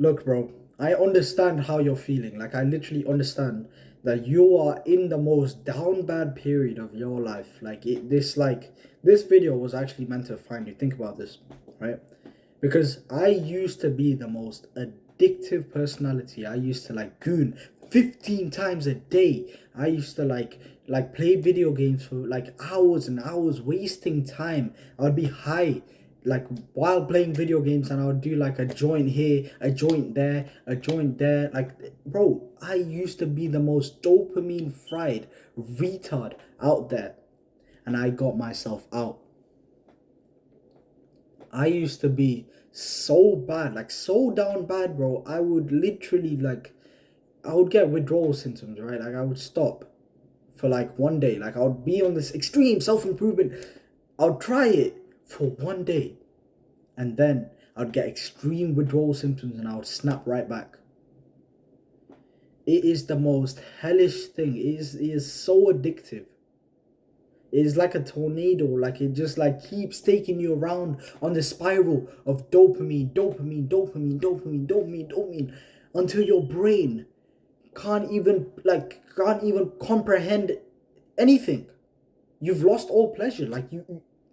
Look, bro, I understand how you're feeling. Like, I literally understand that you are in the most down bad period of your life. This video was actually meant to find you. Think about this, right? Because I used to be the most addictive personality. I used to like goon 15 times a day. I used to like play video games for like hours and hours, wasting time. I'd be high like while playing video games, and I would do like a joint here, a joint there, a joint there. Like, bro, I used to be the most dopamine fried retard out there, and I got myself out. I used to be so bad, like so down bad, bro. I would literally I would get withdrawal symptoms, right? Like I would stop for like one day. Like I would be on this extreme self-improvement. I would try it for one day, and then I'd get extreme withdrawal symptoms and I would snap right back. It is the most hellish thing. It is so addictive. It is like a tornado. Like it just like keeps taking you around on the spiral of dopamine, dopamine, dopamine, dopamine, dopamine, dopamine, until your brain can't even comprehend anything. You've lost all pleasure.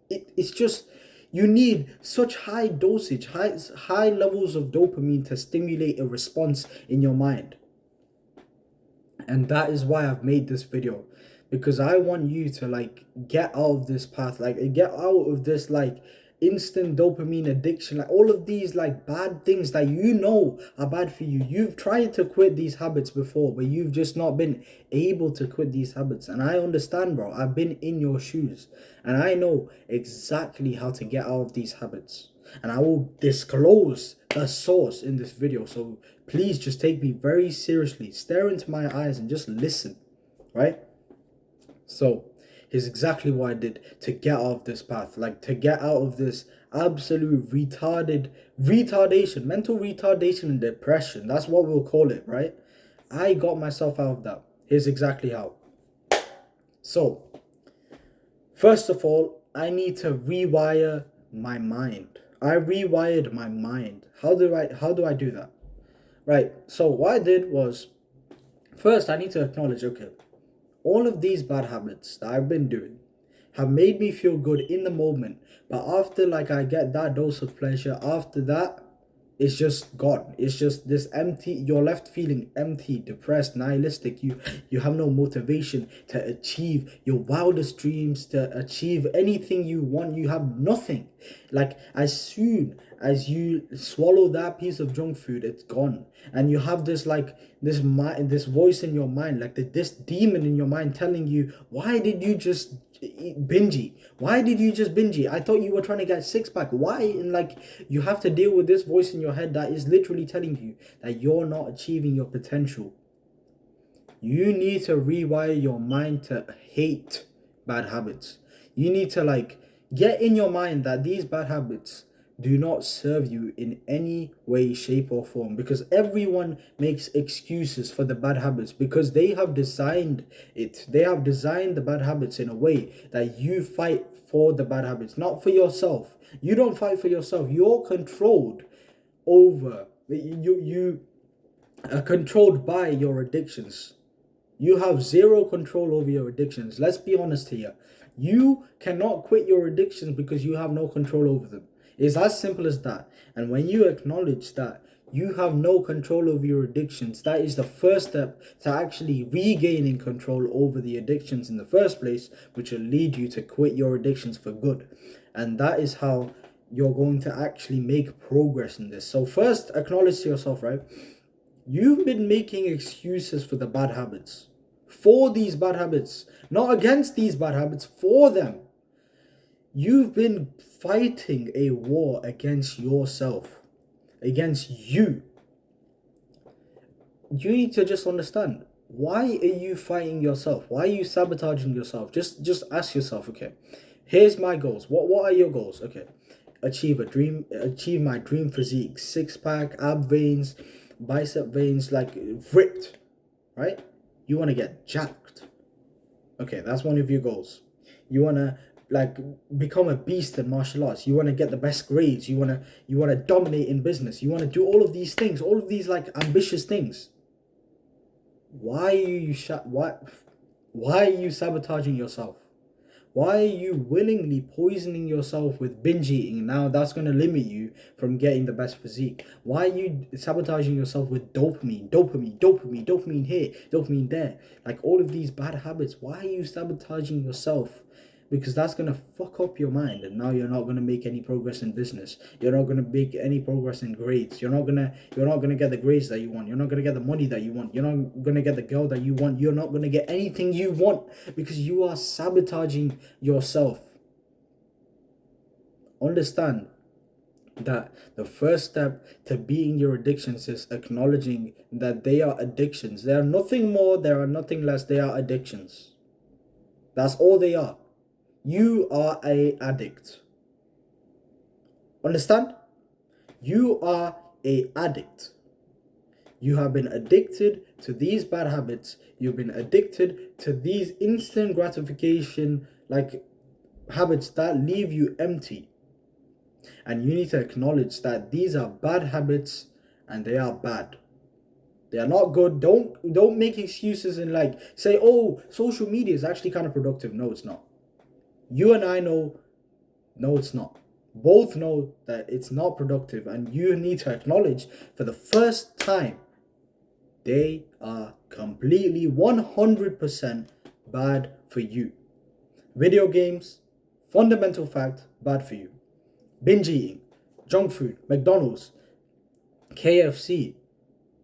It's just you need such high dosage, high levels of dopamine to stimulate a response in your mind. And that is why I've made this video, because I want you to like get out of this path, like get out of this like instant dopamine addiction, like all of these like bad things that you know are bad for you. You've tried to quit these habits before, but you've just not been able to quit these habits. And I understand, bro. I've been in your shoes, and I know exactly how to get out of these habits, and I will disclose the source in this video. So please just take me very seriously, stare into my eyes and just listen, right? So here's exactly what I did to get out of this path, like to get out of this absolute mental retardation and depression. That's what we'll call it, right? I got myself out of that. Here's exactly how. So, first of all, I need to rewire my mind. I rewired my mind. How do I do that? Right. So what I did was, first I need to acknowledge, okay, all of these bad habits that I've been doing have made me feel good in the moment, but after like I get that dose of pleasure, after that it's just gone. It's just this empty. You're left feeling empty, depressed, nihilistic. You have no motivation to achieve your wildest dreams, to achieve anything you want. You have nothing. Like as soon as you swallow that piece of junk food, it's gone. And you have this voice in your mind, like this demon in your mind telling you, why did you just bingy? Why did you just bingy? I thought you were trying to get six pack. Why? And like you have to deal with this voice in your head that is literally telling you that you're not achieving your potential. You need to rewire your mind to hate bad habits. You need to like get in your mind that these bad habits do not serve you in any way, shape, or form, because everyone makes excuses for the bad habits because they have designed it. They have designed the bad habits in a way that you fight for the bad habits, not for yourself. You don't fight for yourself. You're controlled over you are controlled by your addictions. You have zero control over your addictions. Let's be honest here. You cannot quit your addictions because you have no control over them. It's as simple as that. And when you acknowledge that you have no control over your addictions, that is the first step to actually regaining control over the addictions in the first place, which will lead you to quit your addictions for good. And that is how you're going to actually make progress in this. So first, acknowledge to yourself, right? You've been making excuses for the bad habits. For these bad habits. Not against these bad habits, for them. You've been fighting a war against yourself. Against you. You need to just understand. Why are you fighting yourself? Why are you sabotaging yourself? Just ask yourself, okay. Here's my goals. What are your goals? Okay. Achieve my dream physique. Six pack, ab veins, bicep veins, like ripped, right? You want to get jacked. Okay, that's one of your goals. You want to like become a beast in martial arts. You want to get the best grades. You want to dominate in business. You want to do all of these things, all of these like ambitious things. Why are you why are you sabotaging yourself? Why are you willingly poisoning yourself with binge eating? Now that's going to limit you from getting the best physique. Why are you sabotaging yourself with dopamine here, dopamine there? Like all of these bad habits. Why are you sabotaging yourself? Because that's going to fuck up your mind, and now you're not going to make any progress in business. You're not going to make any progress in grades. You're not going to get the grades that you want. You're not going to get the money that you want. You're not going to get the girl that you want. You're not going to get anything you want because you are sabotaging yourself. Understand that the first step to beating your addictions is acknowledging that they are addictions. They are nothing more, they are nothing less, they are addictions. That's all they are. You are a addict. Understand? You are a addict. You have been addicted to these bad habits. You've been addicted to these instant gratification like habits that leave you empty. And you need to acknowledge that these are bad habits and they are bad. They are not good. Don't make excuses and like say, oh, social media is actually kind of productive. No, it's not. You and I know, no, it's not. Both know that it's not productive, and you need to acknowledge for the first time they are completely 100% bad for you. Video games, fundamental fact, bad for you. Binge eating, junk food, McDonald's, KFC,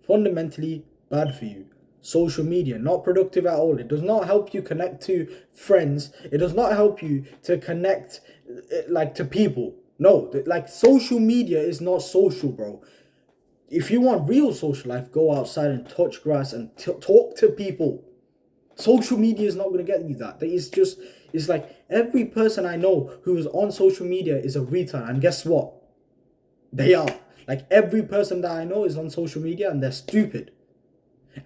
fundamentally bad for you. Social media, not productive at all. It does not help you connect to friends. It does not help you to connect like to people. No, like social media is not social, bro. If you want real social life, go outside and touch grass and talk to people. Social media is not going to get you that. It's like every person I know who is on social media is a retard. And guess what? They are. Like every person that I know is on social media and they're stupid.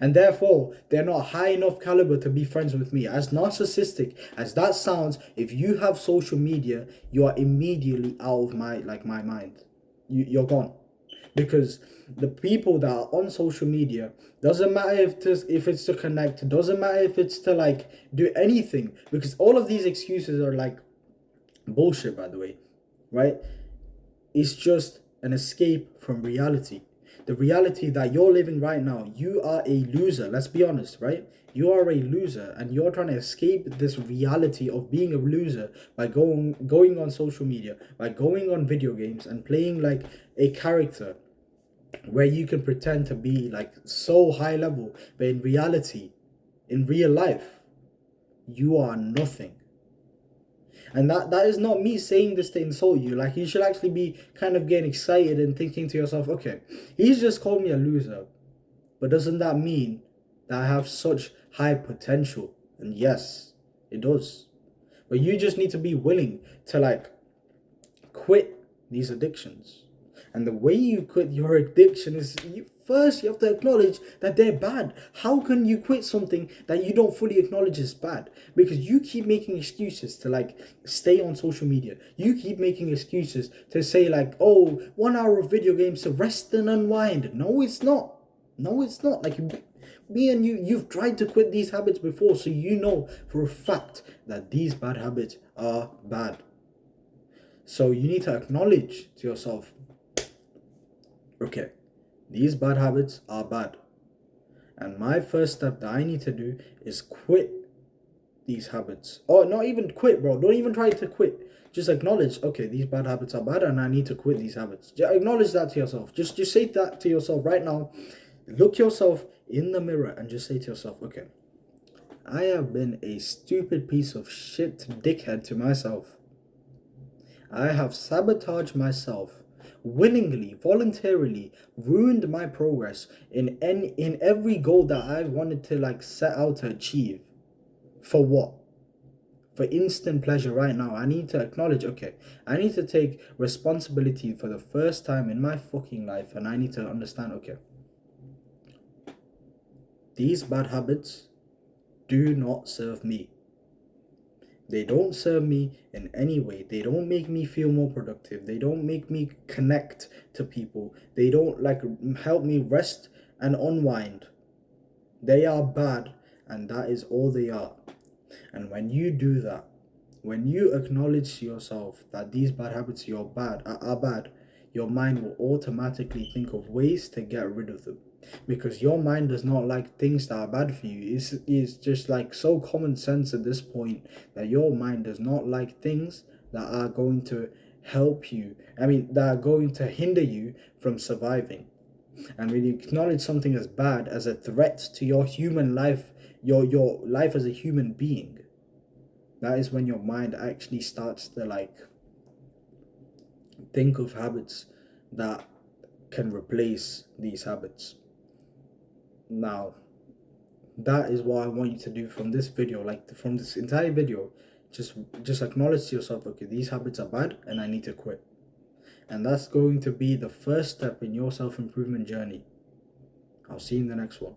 And therefore, they're not high enough caliber to be friends with me. As narcissistic as that sounds, if you have social media, you are immediately out of my mind. You're gone. Because the people that are on social media, doesn't matter if it's to connect, doesn't matter if it's to like do anything, because all of these excuses are like bullshit, by the way, right? It's just an escape from reality. The reality that you're living right now, you are a loser. Let's be honest, right? You are a loser, and you're trying to escape this reality of being a loser by going on social media, by going on video games and playing like a character where you can pretend to be like so high level, but in reality, in real life, you are nothing. And that is not me saying this to insult you. Like, you should actually be kind of getting excited and thinking to yourself, okay, he's just called me a loser, but doesn't that mean that I have such high potential? And yes, it does. But you just need to be willing to like quit these addictions. And the way you quit your addiction is first you have to acknowledge that they're bad. How can you quit something that you don't fully acknowledge is bad? Because you keep making excuses to like stay on social media. You keep making excuses to say like, oh, 1 hour of video games to rest and unwind. No, it's not. No, it's not. Like, me and you've tried to quit these habits before, so you know for a fact that these bad habits are bad. So you need to acknowledge to yourself, okay, these bad habits are bad. And my first step that I need to do is quit these habits. Or not even quit, bro. Don't even try to quit. Just acknowledge, okay, these bad habits are bad and I need to quit these habits. Just acknowledge that to yourself. Just say that to yourself right now. Look yourself in the mirror and just say to yourself, okay, I have been a stupid piece of shit dickhead to myself. I have sabotaged myself, willingly, voluntarily ruined my progress in every goal that I wanted to like set out to achieve. For what? For instant pleasure right now. I need to acknowledge, okay, I need to take responsibility for the first time in my fucking life, and I need to understand, okay, these bad habits do not serve me. They don't serve me in any way. They don't make me feel more productive. They don't make me connect to people. They don't like help me rest and unwind. They are bad, and that is all they are. And when you do that, when you acknowledge to yourself that these bad habits are bad, your mind will automatically think of ways to get rid of them. Because your mind does not like things that are bad for you. It's just like so common sense at this point that your mind does not like things that are going to help you. That are going to hinder you from surviving. And when you acknowledge something as bad, as a threat to your human life, your life as a human being, that is when your mind actually starts to like think of habits that can replace these habits. Now, that is what I want you to do from this video, like from this entire video. Just acknowledge to yourself, okay, these habits are bad and I need to quit. And that's going to be the first step in your self-improvement journey. I'll see you in the next one.